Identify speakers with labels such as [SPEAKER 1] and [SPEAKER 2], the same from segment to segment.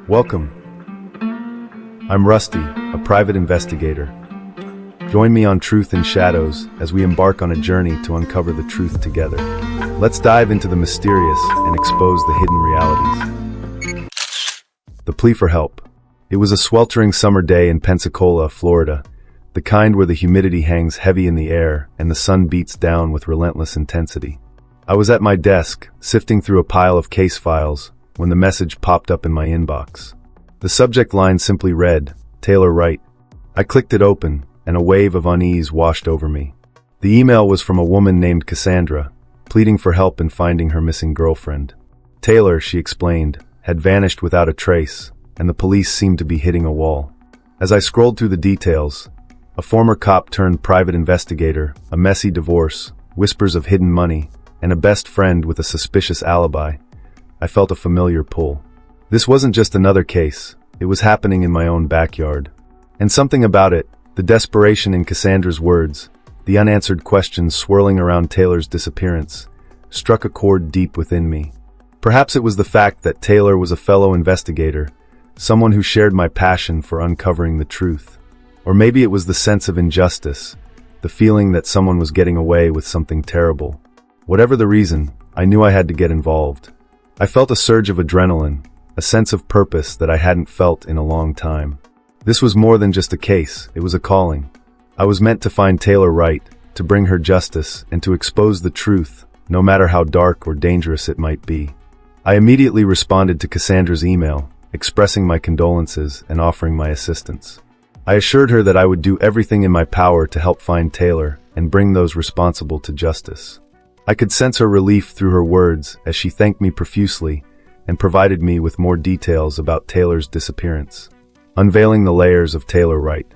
[SPEAKER 1] Welcome. I'm Rusty, a private investigator. Join me on Truth in Shadows as we embark on a journey to uncover the truth together. Let's dive into the mysterious and expose the hidden realities. The plea for help. It was a sweltering summer day in Pensacola, Florida, the kind where the humidity hangs heavy in the air and the sun beats down with relentless intensity. I was at my desk, sifting through a pile of case files, when the message popped up in my inbox. The subject line simply read, Taylor Wright. I clicked it open, and a wave of unease washed over me. The email was from a woman named Cassandra, pleading for help in finding her missing girlfriend. Taylor, she explained, had vanished without a trace, and the police seemed to be hitting a wall. As I scrolled through the details, a former cop turned private investigator, a messy divorce, whispers of hidden money, and a best friend with a suspicious alibi, I felt a familiar pull. This wasn't just another case, it was happening in my own backyard. And something about it, the desperation in Cassandra's words, the unanswered questions swirling around Taylor's disappearance, struck a chord deep within me. Perhaps it was the fact that Taylor was a fellow investigator, someone who shared my passion for uncovering the truth. Or maybe it was the sense of injustice, the feeling that someone was getting away with something terrible. Whatever the reason, I knew I had to get involved. I felt a surge of adrenaline, a sense of purpose that I hadn't felt in a long time. This was more than just a case, it was a calling. I was meant to find Taylor Wright, to bring her justice, and to expose the truth, no matter how dark or dangerous it might be. I immediately responded to Cassandra's email, expressing my condolences and offering my assistance. I assured her that I would do everything in my power to help find Taylor and bring those responsible to justice. I could sense her relief through her words as she thanked me profusely and provided me with more details about Taylor's disappearance. Unveiling the layers of Taylor Wright.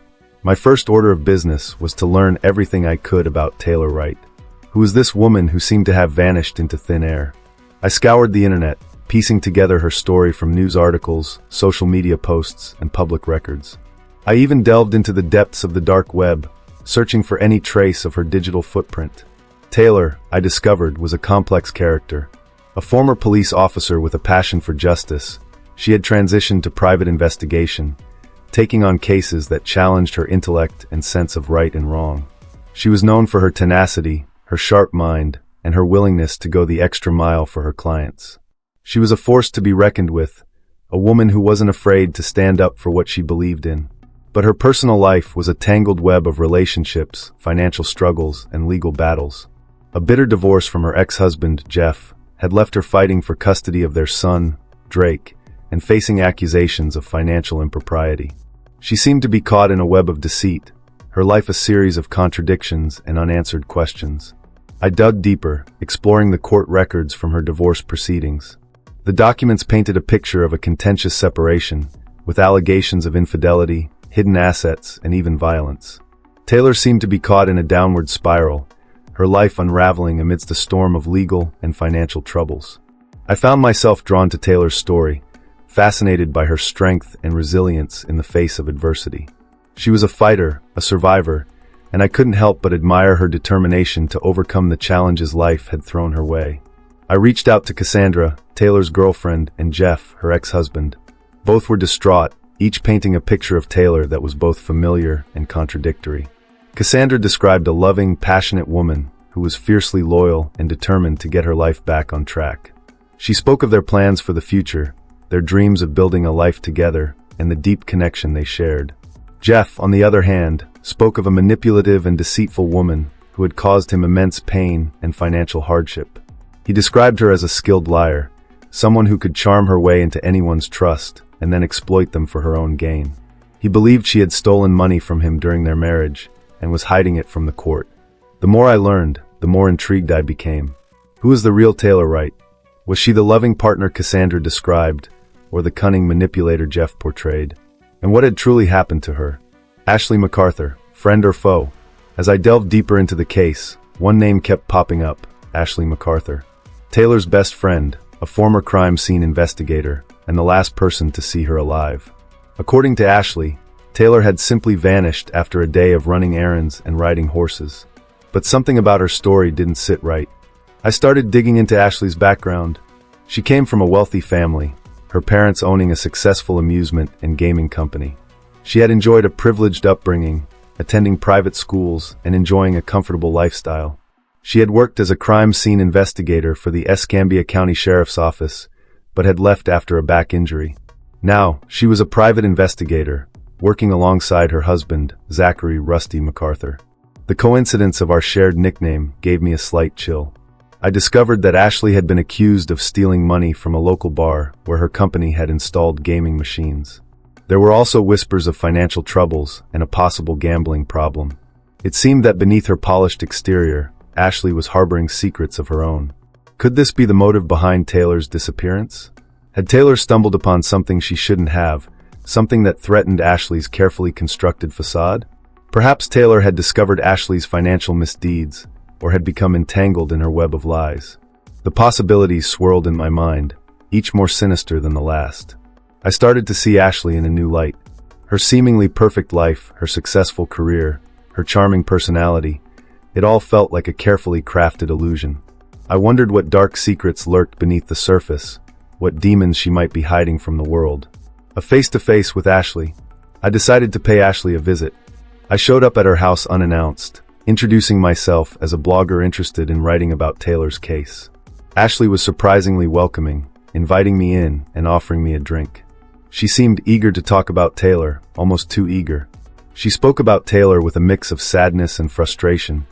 [SPEAKER 1] My first order of business was to learn everything I could about Taylor Wright. Who was this woman who seemed to have vanished into thin air? I scoured the internet, piecing together her story from news articles, social media posts, and public records. I even delved into the depths of the dark web, searching for any trace of her digital footprint. Taylor, I discovered, was a complex character. A former police officer with a passion for justice, she had transitioned to private investigation, taking on cases that challenged her intellect and sense of right and wrong. She was known for her tenacity, her sharp mind, and her willingness to go the extra mile for her clients. She was a force to be reckoned with, a woman who wasn't afraid to stand up for what she believed in. But her personal life was a tangled web of relationships, financial struggles, and legal battles. A bitter divorce from her ex-husband, Jeff, had left her fighting for custody of their son, Drake, and facing accusations of financial impropriety. She seemed to be caught in a web of deceit, her life a series of contradictions and unanswered questions. I dug deeper, exploring the court records from her divorce proceedings. The documents painted a picture of a contentious separation, with allegations of infidelity, hidden assets, and even violence. Taylor seemed to be caught in a downward spiral, her life unraveling amidst a storm of legal and financial troubles. I found myself drawn to Taylor's story, fascinated by her strength and resilience in the face of adversity. She was a fighter, a survivor, and I couldn't help but admire her determination to overcome the challenges life had thrown her way. I reached out to Cassandra, Taylor's girlfriend, and Jeff, her ex-husband. Both were distraught, each painting a picture of Taylor that was both familiar and contradictory. Cassandra described a loving, passionate woman who was fiercely loyal and determined to get her life back on track. She spoke of their plans for the future, their dreams of building a life together, and the deep connection they shared. Jeff, on the other hand, spoke of a manipulative and deceitful woman who had caused him immense pain and financial hardship. He described her as a skilled liar, someone who could charm her way into anyone's trust and then exploit them for her own gain. He believed she had stolen money from him during their marriage and was hiding it from the court. The more I learned, the more intrigued I became. Who was the real Taylor Wright? Was she the loving partner Cassandra described, or the cunning manipulator Jeff portrayed? And what had truly happened to her? Ashley MacArthur, friend or foe? As I delved deeper into the case, one name kept popping up, Ashley MacArthur. Taylor's best friend, a former crime scene investigator, and the last person to see her alive. According to Ashley, Taylor had simply vanished after a day of running errands and riding horses. But something about her story didn't sit right. I started digging into Ashley's background, She came from a wealthy family, her parents owning a successful amusement and gaming company. She had enjoyed a privileged upbringing, attending private schools and enjoying a comfortable lifestyle. She had worked as a crime scene investigator for the Escambia County Sheriff's Office, but had left after a back injury. Now, she was a private investigator, working alongside her husband, Zachary "Rusty" MacArthur. The coincidence of our shared nickname gave me a slight chill. I discovered that Ashley had been accused of stealing money from a local bar where her company had installed gaming machines. There were also whispers of financial troubles and a possible gambling problem. It seemed that beneath her polished exterior, Ashley was harboring secrets of her own. Could this be the motive behind Taylor's disappearance? Had Taylor stumbled upon something she shouldn't have, something that threatened Ashley's carefully constructed facade? Perhaps Taylor had discovered Ashley's financial misdeeds, or had become entangled in her web of lies. The possibilities swirled in my mind, each more sinister than the last. I started to see Ashley in a new light. Her seemingly perfect life, her successful career, her charming personality, it all felt like a carefully crafted illusion. I wondered what dark secrets lurked beneath the surface, what demons she might be hiding from the world. A face-to-face with Ashley. I decided to pay Ashley a visit. I showed up at her house unannounced, introducing myself as a blogger interested in writing about Taylor's case. Ashley was surprisingly welcoming, inviting me in and offering me a drink. She seemed eager to talk about Taylor, almost too eager. She spoke about Taylor with a mix of sadness and frustration,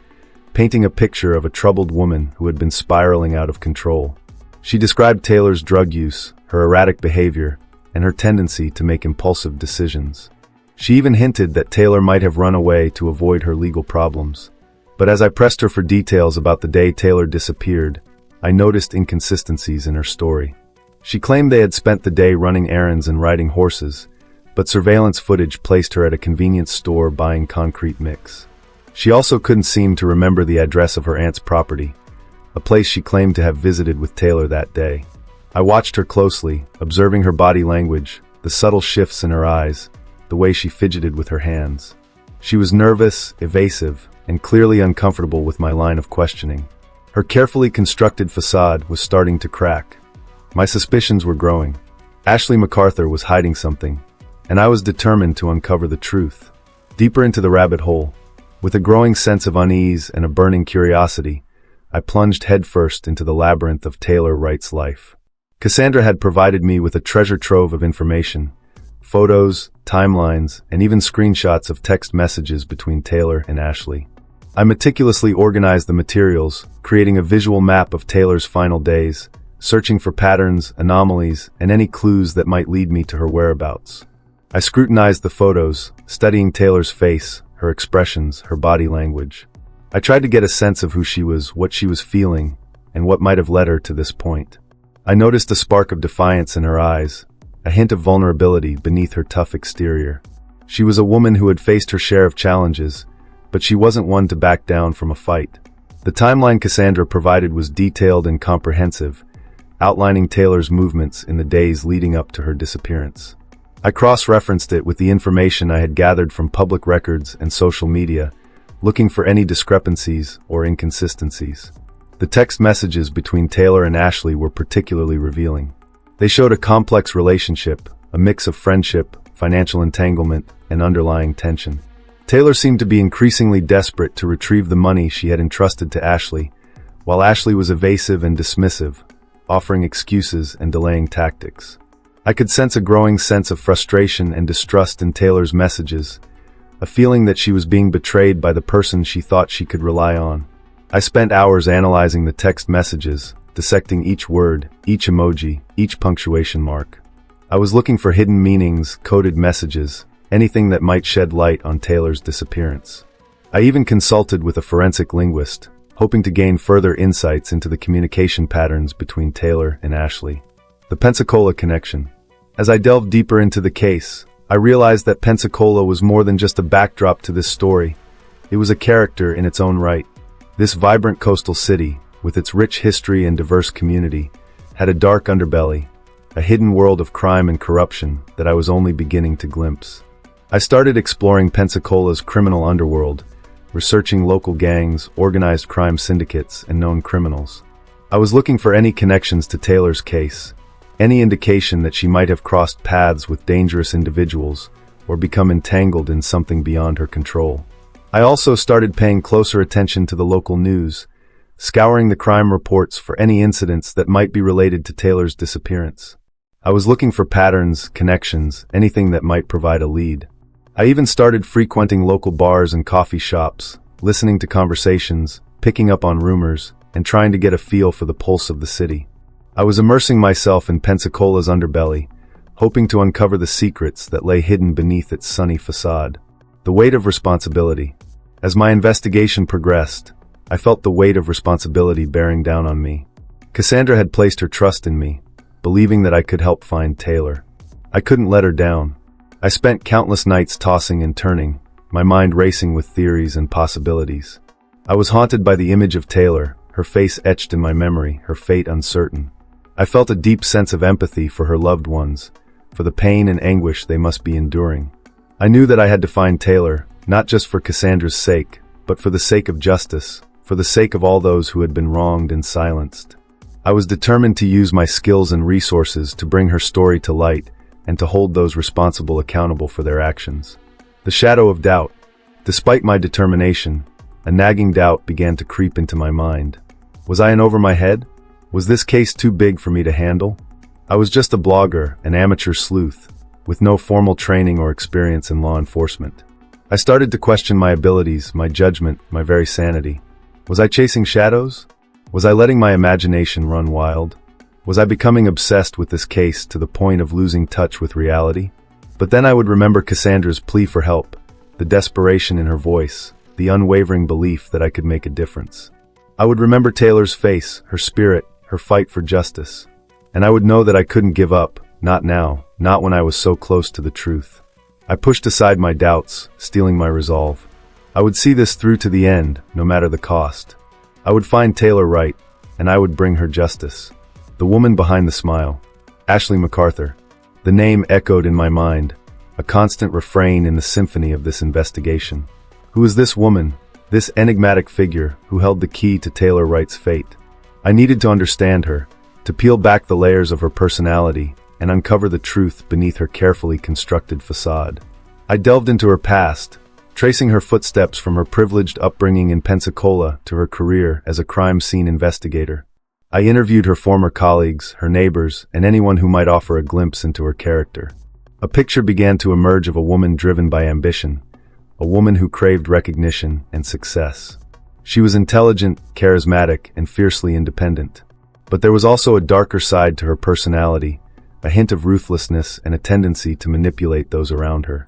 [SPEAKER 1] painting a picture of a troubled woman who had been spiraling out of control. She described Taylor's drug use, her erratic behavior, and her tendency to make impulsive decisions. She even hinted that Taylor might have run away to avoid her legal problems. But as I pressed her for details about the day Taylor disappeared, I noticed inconsistencies in her story. She claimed they had spent the day running errands and riding horses, but surveillance footage placed her at a convenience store buying concrete mix. She also couldn't seem to remember the address of her aunt's property, a place she claimed to have visited with Taylor that day. I watched her closely, observing her body language, the subtle shifts in her eyes, the way she fidgeted with her hands. She was nervous, evasive, and clearly uncomfortable with my line of questioning. Her carefully constructed facade was starting to crack. My suspicions were growing. Ashley MacArthur was hiding something, and I was determined to uncover the truth. Deeper into the rabbit hole, with a growing sense of unease and a burning curiosity, I plunged headfirst into the labyrinth of Taylor Wright's life. Cassandra had provided me with a treasure trove of information, photos, timelines, and even screenshots of text messages between Taylor and Ashley. I meticulously organized the materials, creating a visual map of Taylor's final days, searching for patterns, anomalies, and any clues that might lead me to her whereabouts. I scrutinized the photos, studying Taylor's face, her expressions, her body language. I tried to get a sense of who she was, what she was feeling, and what might have led her to this point. I noticed a spark of defiance in her eyes, a hint of vulnerability beneath her tough exterior. She was a woman who had faced her share of challenges, but she wasn't one to back down from a fight. The timeline Cassandra provided was detailed and comprehensive, outlining Taylor's movements in the days leading up to her disappearance. I cross-referenced it with the information I had gathered from public records and social media, looking for any discrepancies or inconsistencies. The text messages between Taylor and Ashley were particularly revealing. They showed a complex relationship, a mix of friendship, financial entanglement, and underlying tension. Taylor seemed to be increasingly desperate to retrieve the money she had entrusted to Ashley, while Ashley was evasive and dismissive, offering excuses and delaying tactics. I could sense a growing sense of frustration and distrust in Taylor's messages, a feeling that she was being betrayed by the person she thought she could rely on. I spent hours analyzing the text messages, dissecting each word, each emoji, each punctuation mark. I was looking for hidden meanings, coded messages, anything that might shed light on Taylor's disappearance. I even consulted with a forensic linguist, hoping to gain further insights into the communication patterns between Taylor and Ashley. The Pensacola connection. As I delved deeper into the case, I realized that Pensacola was more than just a backdrop to this story. It was a character in its own right. This vibrant coastal city, with its rich history and diverse community, had a dark underbelly, a hidden world of crime and corruption that I was only beginning to glimpse. I started exploring Pensacola's criminal underworld, researching local gangs, organized crime syndicates, and known criminals. I was looking for any connections to Taylor's case, any indication that she might have crossed paths with dangerous individuals or become entangled in something beyond her control. I also started paying closer attention to the local news, scouring the crime reports for any incidents that might be related to Taylor's disappearance. I was looking for patterns, connections, anything that might provide a lead. I even started frequenting local bars and coffee shops, listening to conversations, picking up on rumors, and trying to get a feel for the pulse of the city. I was immersing myself in Pensacola's underbelly, hoping to uncover the secrets that lay hidden beneath its sunny facade. The weight of responsibility. As my investigation progressed, I felt the weight of responsibility bearing down on me. Cassandra had placed her trust in me, believing that I could help find Taylor. I couldn't let her down. I spent countless nights tossing and turning, my mind racing with theories and possibilities. I was haunted by the image of Taylor, her face etched in my memory, her fate uncertain. I felt a deep sense of empathy for her loved ones, for the pain and anguish they must be enduring. I knew that I had to find Taylor, not just for Cassandra's sake, but for the sake of justice, for the sake of all those who had been wronged and silenced. I was determined to use my skills and resources to bring her story to light and to hold those responsible accountable for their actions. The shadow of doubt. Despite my determination, a nagging doubt began to creep into my mind. Was I in over my head? Was this case too big for me to handle? I was just a blogger, an amateur sleuth, with no formal training or experience in law enforcement. I started to question my abilities, my judgment, my very sanity. Was I chasing shadows? Was I letting my imagination run wild? Was I becoming obsessed with this case to the point of losing touch with reality? But then I would remember Cassandra's plea for help, the desperation in her voice, the unwavering belief that I could make a difference. I would remember Taylor's face, her spirit, her fight for justice. And I would know that I couldn't give up, not now, not when I was so close to the truth. I pushed aside my doubts, steeling my resolve. I would see this through to the end, no matter the cost. I would find Taylor Wright, and I would bring her justice. The woman behind the smile. Ashley MacArthur. The name echoed in my mind, a constant refrain in the symphony of this investigation. Who is this woman, this enigmatic figure who held the key to Taylor Wright's fate? I needed to understand her, to peel back the layers of her personality and uncover the truth beneath her carefully constructed facade. I delved into her past, tracing her footsteps from her privileged upbringing in Pensacola to her career as a crime scene investigator. I interviewed her former colleagues, her neighbors, and anyone who might offer a glimpse into her character. A picture began to emerge of a woman driven by ambition, a woman who craved recognition and success. She was intelligent, charismatic, and fiercely independent. But there was also a darker side to her personality, a hint of ruthlessness and a tendency to manipulate those around her.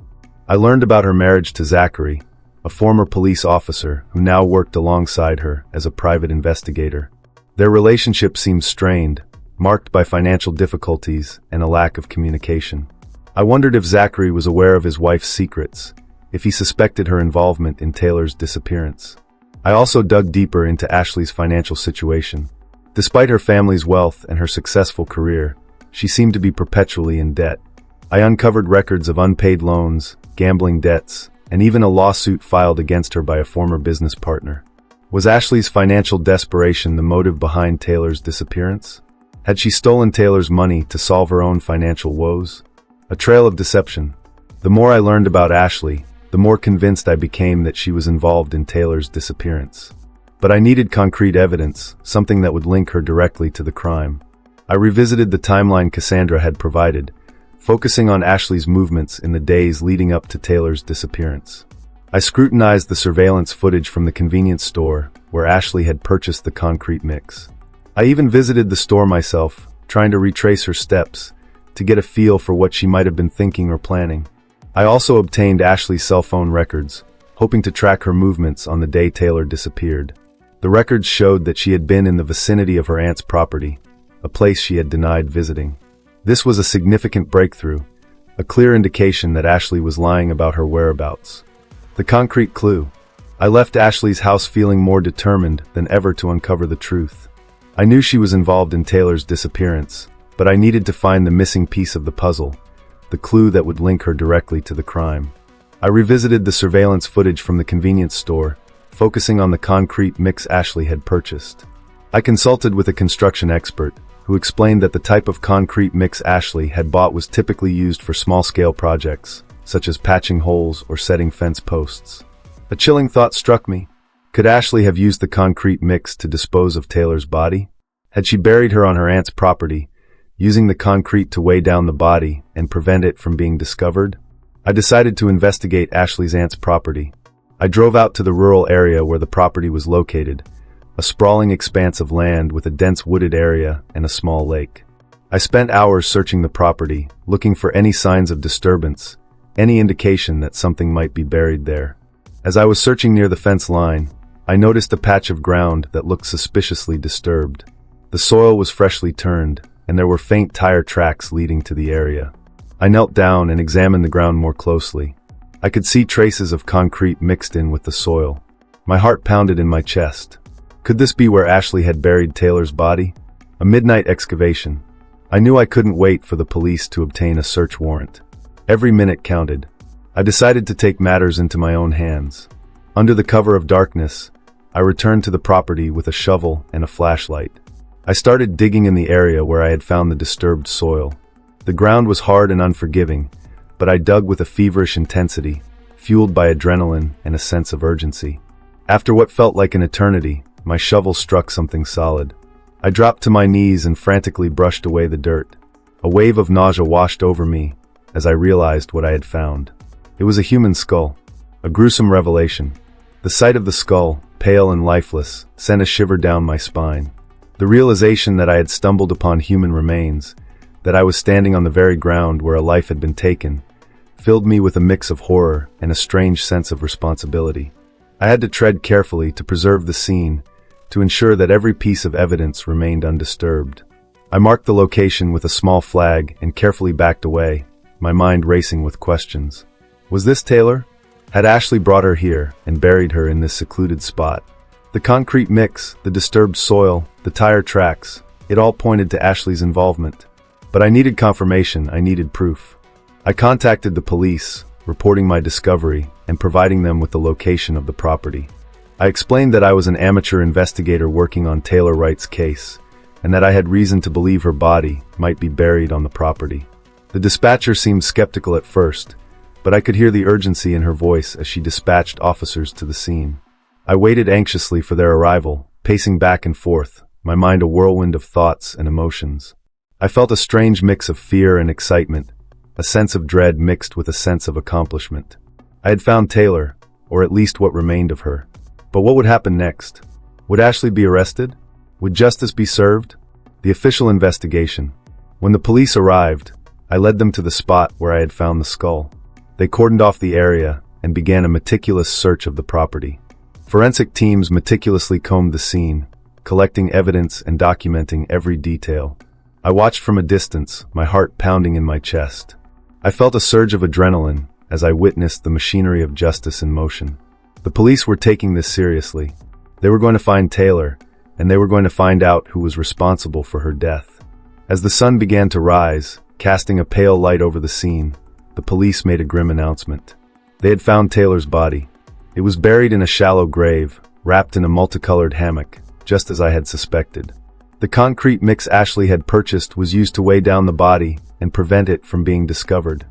[SPEAKER 1] I learned about her marriage to Zachary, a former police officer who now worked alongside her as a private investigator. Their relationship seemed strained, marked by financial difficulties and a lack of communication. I wondered if Zachary was aware of his wife's secrets, if he suspected her involvement in Taylor's disappearance. I also dug deeper into Ashley's financial situation. Despite her family's wealth and her successful career, she seemed to be perpetually in debt. I uncovered records of unpaid loans, gambling debts, and even a lawsuit filed against her by a former business partner. Was Ashley's financial desperation the motive behind Taylor's disappearance? Had she stolen Taylor's money to solve her own financial woes? A trail of deception. The more I learned about Ashley, the more convinced I became that she was involved in Taylor's disappearance. But I needed concrete evidence, something that would link her directly to the crime. I revisited the timeline Cassandra had provided, focusing on Ashley's movements in the days leading up to Taylor's disappearance. I scrutinized the surveillance footage from the convenience store where Ashley had purchased the concrete mix. I even visited the store myself, trying to retrace her steps, to get a feel for what she might have been thinking or planning. I also obtained Ashley's cell phone records, hoping to track her movements on the day Taylor disappeared. The records showed that she had been in the vicinity of her aunt's property, a place she had denied visiting. This was a significant breakthrough, a clear indication that Ashley was lying about her whereabouts. The concrete clue. I left Ashley's house feeling more determined than ever to uncover the truth. I knew she was involved in Taylor's disappearance, but I needed to find the missing piece of the puzzle, the clue that would link her directly to the crime. I revisited the surveillance footage from the convenience store, focusing on the concrete mix Ashley had purchased. I consulted with a construction expert, who explained that the type of concrete mix Ashley had bought was typically used for small-scale projects, such as patching holes or setting fence posts. A chilling thought struck me. Could Ashley have used the concrete mix to dispose of Taylor's body? Had she buried her on her aunt's property, using the concrete to weigh down the body and prevent it from being discovered? I decided to investigate Ashley's aunt's property. I drove out to the rural area where the property was located, a sprawling expanse of land with a dense wooded area and a small lake. I spent hours searching the property, looking for any signs of disturbance, any indication that something might be buried there. As I was searching near the fence line, I noticed a patch of ground that looked suspiciously disturbed. The soil was freshly turned, and there were faint tire tracks leading to the area. I knelt down and examined the ground more closely. I could see traces of concrete mixed in with the soil. My heart pounded in my chest. Could this be where Ashley had buried Taylor's body? A midnight excavation. I knew I couldn't wait for the police to obtain a search warrant. Every minute counted. I decided to take matters into my own hands. Under the cover of darkness, I returned to the property with a shovel and a flashlight. I started digging in the area where I had found the disturbed soil. The ground was hard and unforgiving, but I dug with a feverish intensity, fueled by adrenaline and a sense of urgency. After what felt like an eternity, my shovel struck something solid. I dropped to my knees and frantically brushed away the dirt. A wave of nausea washed over me as I realized what I had found. It was a human skull, a gruesome revelation. The sight of the skull, pale and lifeless, sent a shiver down my spine. The realization that I had stumbled upon human remains, that I was standing on the very ground where a life had been taken, filled me with a mix of horror and a strange sense of responsibility. I had to tread carefully to preserve the scene, to ensure that every piece of evidence remained undisturbed. I marked the location with a small flag and carefully backed away, my mind racing with questions. Was this Taylor? Had Ashley brought her here and buried her in this secluded spot? The concrete mix, the disturbed soil, the tire tracks, it all pointed to Ashley's involvement. But I needed confirmation, I needed proof. I contacted the police, reporting my discovery and providing them with the location of the property. I explained that I was an amateur investigator working on Taylor Wright's case, and that I had reason to believe her body might be buried on the property. The dispatcher seemed skeptical at first, but I could hear the urgency in her voice as she dispatched officers to the scene. I waited anxiously for their arrival, pacing back and forth, my mind a whirlwind of thoughts and emotions. I felt a strange mix of fear and excitement, a sense of dread mixed with a sense of accomplishment. I had found Taylor, or at least what remained of her. But what would happen next? Would Ashley be arrested? Would justice be served? The official investigation. When the police arrived, I led them to the spot where I had found the skull. They cordoned off the area and began a meticulous search of the property. Forensic teams meticulously combed the scene, collecting evidence and documenting every detail. I watched from a distance, my heart pounding in my chest. I felt a surge of adrenaline as I witnessed the machinery of justice in motion. The police were taking this seriously. They were going to find Taylor, and they were going to find out who was responsible for her death. As the sun began to rise, casting a pale light over the scene, the police made a grim announcement. They had found Taylor's body. It was buried in a shallow grave, wrapped in a multicolored hammock, just as I had suspected. The concrete mix Ashley had purchased was used to weigh down the body and prevent it from being discovered.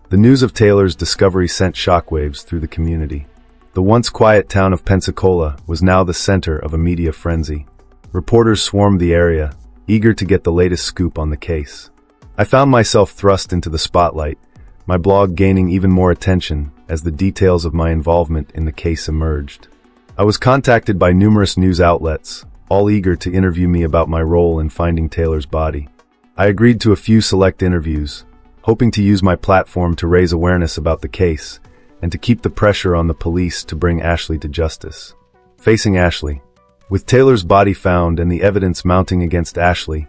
[SPEAKER 1] The news of Taylor's discovery sent shockwaves through the community. The once quiet town of Pensacola was now the center of a media frenzy. Reporters swarmed the area, eager to get the latest scoop on the case. I found myself thrust into the spotlight, my blog gaining even more attention as the details of my involvement in the case emerged. I was contacted by numerous news outlets, all eager to interview me about my role in finding Taylor's body. I agreed to a few select interviews, hoping to use my platform to raise awareness about the case and to keep the pressure on the police to bring Ashley to justice. Facing Ashley. With Taylor's body found and the evidence mounting against Ashley,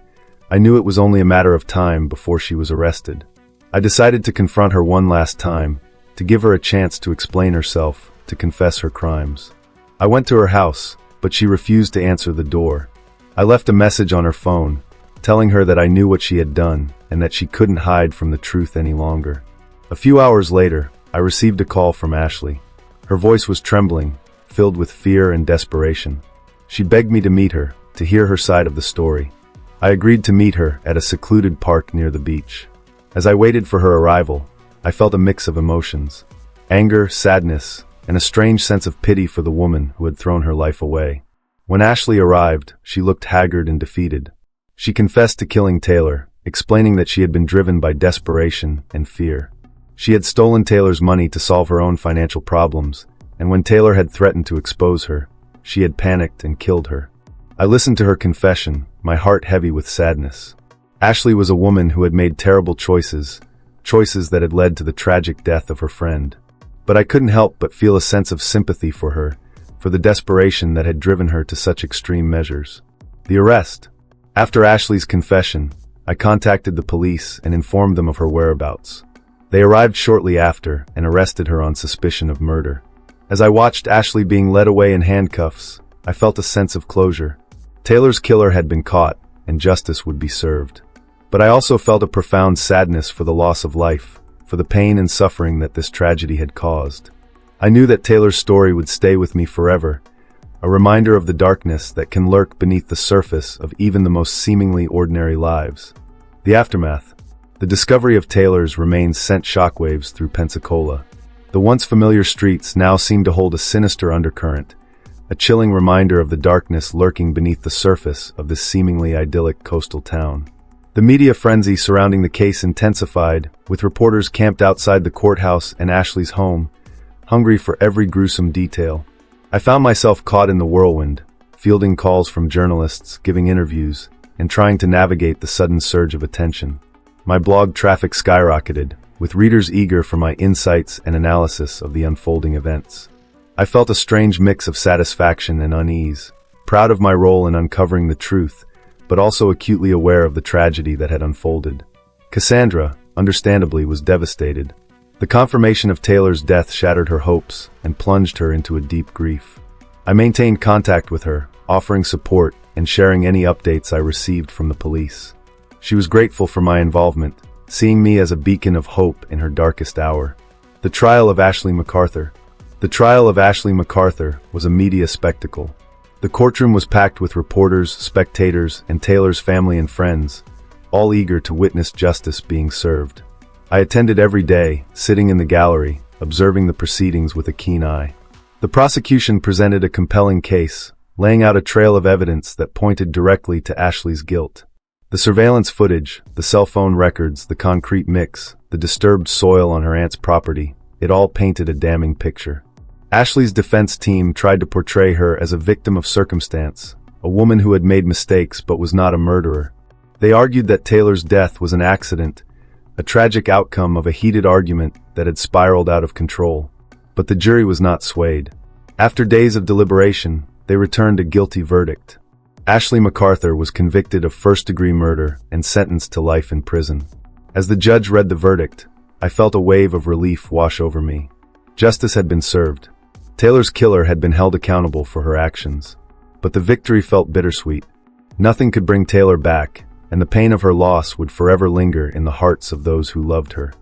[SPEAKER 1] I knew it was only a matter of time before she was arrested. I decided to confront her one last time, to give her a chance to explain herself, to confess her crimes. I went to her house, but she refused to answer the door. I left a message on her phone, telling her that I knew what she had done and that she couldn't hide from the truth any longer. A few hours later, I received a call from Ashley. Her voice was trembling, filled with fear and desperation. She begged me to meet her, to hear her side of the story. I agreed to meet her at a secluded park near the beach. As I waited for her arrival, I felt a mix of emotions: anger, sadness, and a strange sense of pity for the woman who had thrown her life away. When Ashley arrived, she looked haggard and defeated. She confessed to killing Taylor, explaining that she had been driven by desperation and fear. She had stolen Taylor's money to solve her own financial problems, and when Taylor had threatened to expose her, she had panicked and killed her. I listened to her confession, my heart heavy with sadness. Ashley was a woman who had made terrible choices that had led to the tragic death of her friend. But I couldn't help but feel a sense of sympathy for her, for the desperation that had driven her to such extreme measures. The arrest. After Ashley's confession, I contacted the police and informed them of her whereabouts. They arrived shortly after and arrested her on suspicion of murder. As I watched Ashley being led away in handcuffs, I felt a sense of closure. Taylor's killer had been caught, and justice would be served. But I also felt a profound sadness for the loss of life, for the pain and suffering that this tragedy had caused. I knew that Taylor's story would stay with me forever, a reminder of the darkness that can lurk beneath the surface of even the most seemingly ordinary lives. The aftermath. The discovery of Taylor's remains sent shockwaves through Pensacola. The once familiar streets now seemed to hold a sinister undercurrent, a chilling reminder of the darkness lurking beneath the surface of this seemingly idyllic coastal town. The media frenzy surrounding the case intensified, with reporters camped outside the courthouse and Ashley's home, hungry for every gruesome detail. I found myself caught in the whirlwind, fielding calls from journalists, giving interviews, and trying to navigate the sudden surge of attention. My blog traffic skyrocketed, with readers eager for my insights and analysis of the unfolding events. I felt a strange mix of satisfaction and unease, proud of my role in uncovering the truth, but also acutely aware of the tragedy that had unfolded. Cassandra, understandably, was devastated. The confirmation of Taylor's death shattered her hopes and plunged her into a deep grief. I maintained contact with her, offering support and sharing any updates I received from the police. She was grateful for my involvement, seeing me as a beacon of hope in her darkest hour. The trial of Ashley MacArthur. The trial of Ashley MacArthur was a media spectacle. The courtroom was packed with reporters, spectators, and Taylor's family and friends, all eager to witness justice being served. I attended every day, sitting in the gallery, observing the proceedings with a keen eye. The prosecution presented a compelling case, laying out a trail of evidence that pointed directly to Ashley's guilt. The surveillance footage, the cell phone records, the concrete mix, the disturbed soil on her aunt's property, it all painted a damning picture. Ashley's defense team tried to portray her as a victim of circumstance, a woman who had made mistakes but was not a murderer. They argued that Taylor's death was an accident, a tragic outcome of a heated argument that had spiraled out of control. But the jury was not swayed. After days of deliberation, they returned a guilty verdict. Ashley MacArthur was convicted of first-degree murder and sentenced to life in prison. As the judge read the verdict, I felt a wave of relief wash over me. Justice had been served. Taylor's killer had been held accountable for her actions. But the victory felt bittersweet. Nothing could bring Taylor back, and the pain of her loss would forever linger in the hearts of those who loved her.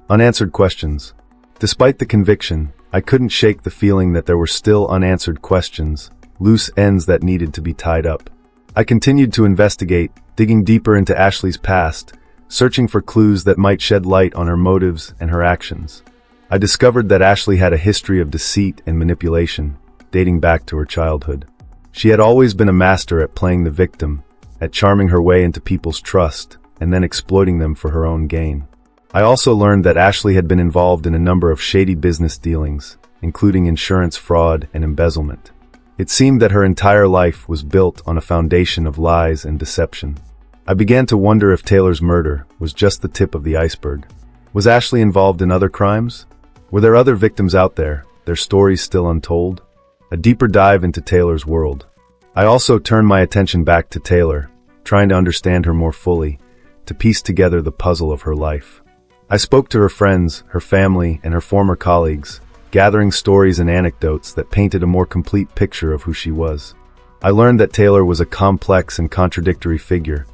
[SPEAKER 1] Unanswered questions. Despite the conviction, I couldn't shake the feeling that there were still unanswered questions, loose ends that needed to be tied up. I continued to investigate, digging deeper into Ashley's past, searching for clues that might shed light on her motives and her actions. I discovered that Ashley had a history of deceit and manipulation, dating back to her childhood. She had always been a master at playing the victim, at charming her way into people's trust, and then exploiting them for her own gain. I also learned that Ashley had been involved in a number of shady business dealings, including insurance fraud and embezzlement. It seemed that her entire life was built on a foundation of lies and deception. I began to wonder if Taylor's murder was just the tip of the iceberg. Was Ashley involved in other crimes? Were there other victims out there, their stories still untold? A deeper dive into Taylor's world. I also turned my attention back to Taylor, trying to understand her more fully, to piece together the puzzle of her life. I spoke to her friends, her family, and her former colleagues, gathering stories and anecdotes that painted a more complete picture of who she was. I learned that Taylor was a complex and contradictory figure,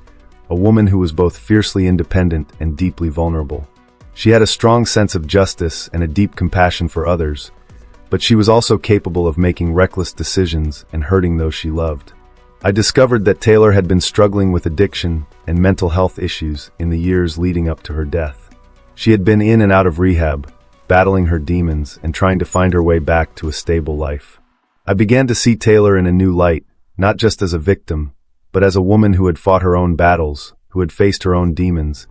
[SPEAKER 1] a woman who was both fiercely independent and deeply vulnerable. She had a strong sense of justice and a deep compassion for others, but she was also capable of making reckless decisions and hurting those she loved. I discovered that Taylor had been struggling with addiction and mental health issues in the years leading up to her death. She had been in and out of rehab, battling her demons and trying to find her way back to a stable life. I began to see Taylor in a new light, not just as a victim, but as a woman who had fought her own battles, who had faced her own demons,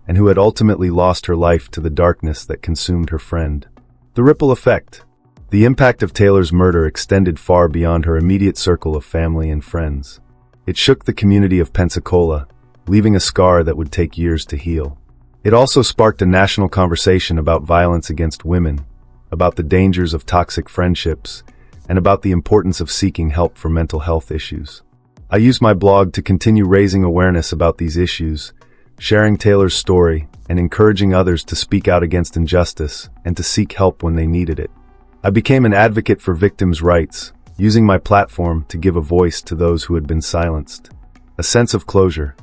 [SPEAKER 1] and who had ultimately lost her life to the darkness that consumed her friend. The ripple effect. The impact of Taylor's murder extended far beyond her immediate circle of family and friends. It shook the community of Pensacola, leaving a scar that would take years to heal. It also sparked a national conversation about violence against women, about the dangers of toxic friendships, and about the importance of seeking help for mental health issues. I used my blog to continue raising awareness about these issues, sharing Taylor's story, and encouraging others to speak out against injustice and to seek help when they needed it. I became an advocate for victims' rights, using my platform to give a voice to those who had been silenced. A sense of closure.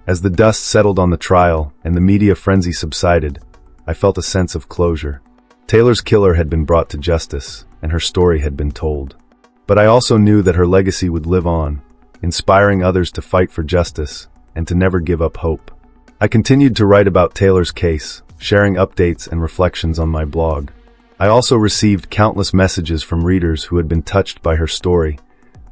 [SPEAKER 1] As the dust settled on the trial and the media frenzy subsided, I felt a sense of closure. Taylor's killer had been brought to justice, and her story had been told. But I also knew that her legacy would live on, inspiring others to fight for justice and to never give up hope. I continued to write about Taylor's case, sharing updates and reflections on my blog. I also received countless messages from readers who had been touched by her story,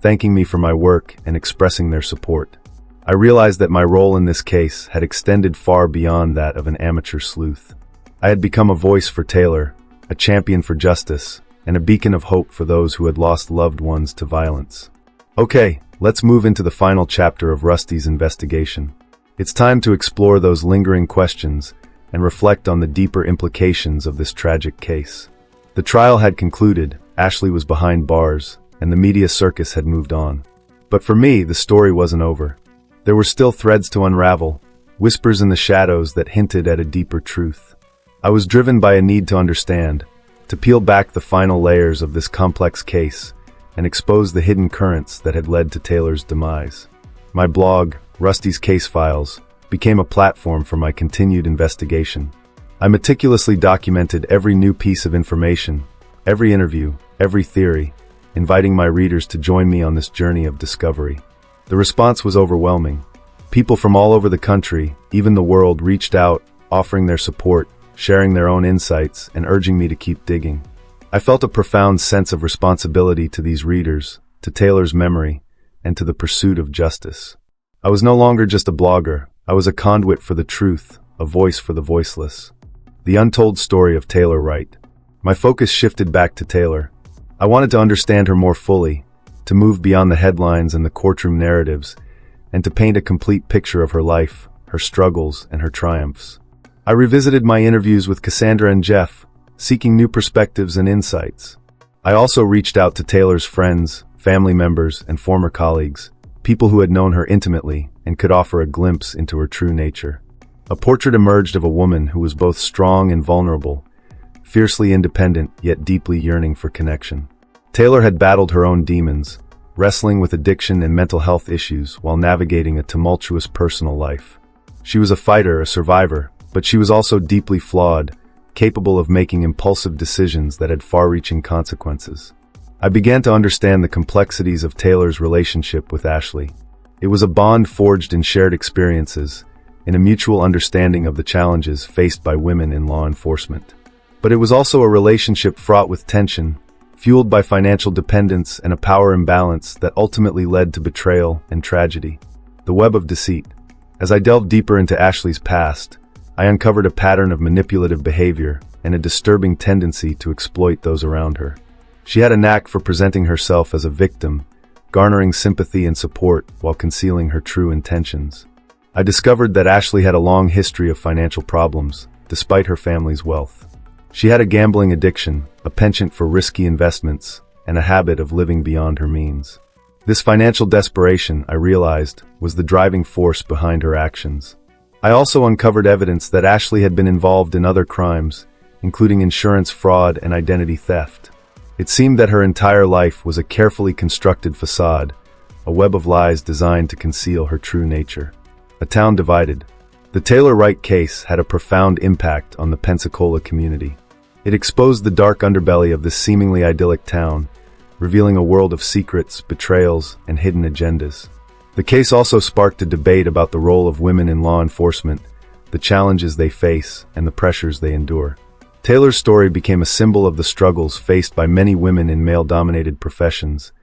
[SPEAKER 1] thanking me for my work and expressing their support. I realized that my role in this case had extended far beyond that of an amateur sleuth. I had become a voice for Taylor, a champion for justice, and a beacon of hope for those who had lost loved ones to violence. Okay, let's move into the final chapter of Rusty's investigation. It's time to explore those lingering questions and reflect on the deeper implications of this tragic case. The trial had concluded, Ashley was behind bars, and the media circus had moved on. But for me, the story wasn't over. There were still threads to unravel, whispers in the shadows that hinted at a deeper truth. I was driven by a need to understand, to peel back the final layers of this complex case and expose the hidden currents that had led to Taylor's demise. My blog, Rusty's Case Files, became a platform for my continued investigation. I meticulously documented every new piece of information, every interview, every theory, inviting my readers to join me on this journey of discovery. The response was overwhelming. People from all over the country, even the world, reached out, offering their support, sharing their own insights, and urging me to keep digging. I felt a profound sense of responsibility to these readers, to Taylor's memory, and to the pursuit of justice. I was no longer just a blogger. I was a conduit for the truth, a voice for the voiceless. The untold story of Taylor Wright. My focus shifted back to Taylor. I wanted to understand her more fully, to move beyond the headlines and the courtroom narratives, and to paint a complete picture of her life, her struggles, and her triumphs. I revisited my interviews with Cassandra and Jeff, seeking new perspectives and insights. I also reached out to Taylor's friends, family members, and former colleagues, people who had known her intimately and could offer a glimpse into her true nature. A portrait emerged of a woman who was both strong and vulnerable, fiercely independent yet deeply yearning for connection. Taylor had battled her own demons, wrestling with addiction and mental health issues while navigating a tumultuous personal life. She was a fighter, a survivor, but she was also deeply flawed, capable of making impulsive decisions that had far-reaching consequences. I began to understand the complexities of Taylor's relationship with Ashley. It was a bond forged in shared experiences, in a mutual understanding of the challenges faced by women in law enforcement. But it was also a relationship fraught with tension, fueled by financial dependence and a power imbalance that ultimately led to betrayal and tragedy. The web of deceit. As I delved deeper into Ashley's past, I uncovered a pattern of manipulative behavior and a disturbing tendency to exploit those around her. She had a knack for presenting herself as a victim, garnering sympathy and support while concealing her true intentions. I discovered that Ashley had a long history of financial problems, despite her family's wealth. She had a gambling addiction, a penchant for risky investments, and a habit of living beyond her means. This financial desperation, I realized, was the driving force behind her actions. I also uncovered evidence that Ashley had been involved in other crimes, including insurance fraud and identity theft. It seemed that her entire life was a carefully constructed facade, a web of lies designed to conceal her true nature. A town divided. The Taylor Wright case had a profound impact on the Pensacola community. It exposed the dark underbelly of this seemingly idyllic town, revealing a world of secrets, betrayals, and hidden agendas. The case also sparked a debate about the role of women in law enforcement, the challenges they face, and the pressures they endure. Taylor's story became a symbol of the struggles faced by many women in male-dominated professions,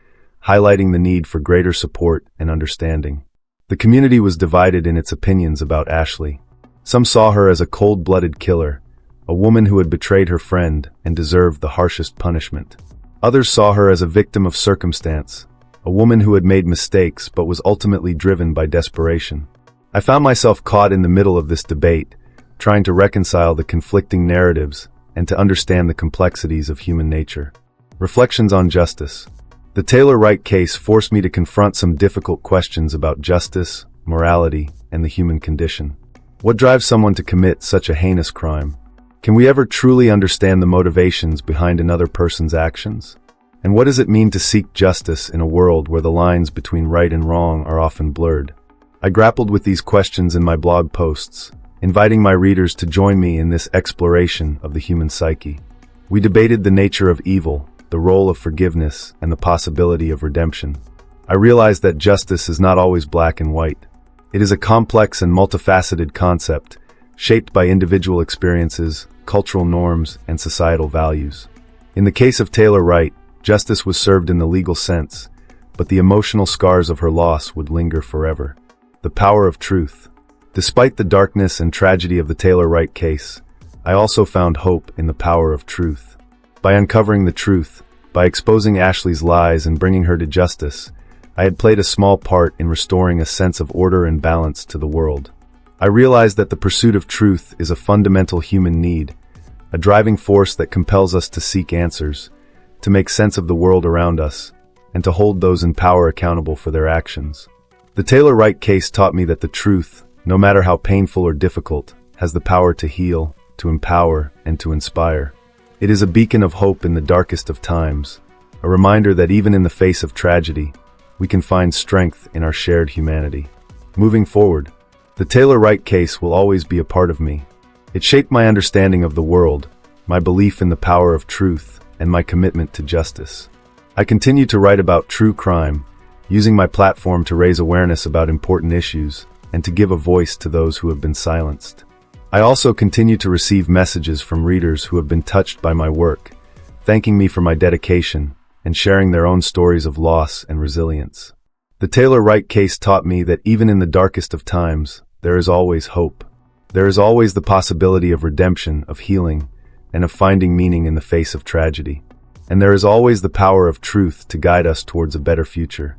[SPEAKER 1] highlighting the need for greater support and understanding. The community was divided in its opinions about Ashley. Some saw her as a cold-blooded killer, a woman who had betrayed her friend and deserved the harshest punishment. Others saw her as a victim of circumstance, a woman who had made mistakes but was ultimately driven by desperation. I found myself caught in the middle of this debate, trying to reconcile the conflicting narratives and to understand the complexities of human nature. Reflections on justice. The Taylor Wright case forced me to confront some difficult questions about justice, morality, and the human condition. What drives someone to commit such a heinous crime? Can we ever truly understand the motivations behind another person's actions? And what does it mean to seek justice in a world where the lines between right and wrong are often blurred? I grappled with these questions in my blog posts, inviting my readers to join me in this exploration of the human psyche. We debated the nature of evil, the role of forgiveness, and the possibility of redemption. I realized that justice is not always black and white. It is a complex and multifaceted concept, shaped by individual experiences, cultural norms, and societal values. In the case of Taylor Wright, justice was served in the legal sense, but the emotional scars of her loss would linger forever. The power of truth. Despite the darkness and tragedy of the Taylor Wright case, I also found hope in the power of truth. By uncovering the truth, by exposing Ashley's lies and bringing her to justice, I had played a small part in restoring a sense of order and balance to the world. I realized that the pursuit of truth is a fundamental human need, a driving force that compels us to seek answers, to make sense of the world around us, and to hold those in power accountable for their actions. The Taylor Wright case taught me that the truth, no matter how painful or difficult, has the power to heal, to empower, and to inspire. It is a beacon of hope in the darkest of times, a reminder that even in the face of tragedy, we can find strength in our shared humanity. Moving forward, the Taylor Wright case will always be a part of me. It shaped my understanding of the world, my belief in the power of truth, and my commitment to justice. I continue to write about true crime, using my platform to raise awareness about important issues and to give a voice to those who have been silenced. I also continue to receive messages from readers who have been touched by my work, thanking me for my dedication and sharing their own stories of loss and resilience. The Taylor Wright case taught me that even in the darkest of times, there is always hope. There is always the possibility of redemption, of healing, and of finding meaning in the face of tragedy. And there is always the power of truth to guide us towards a better future.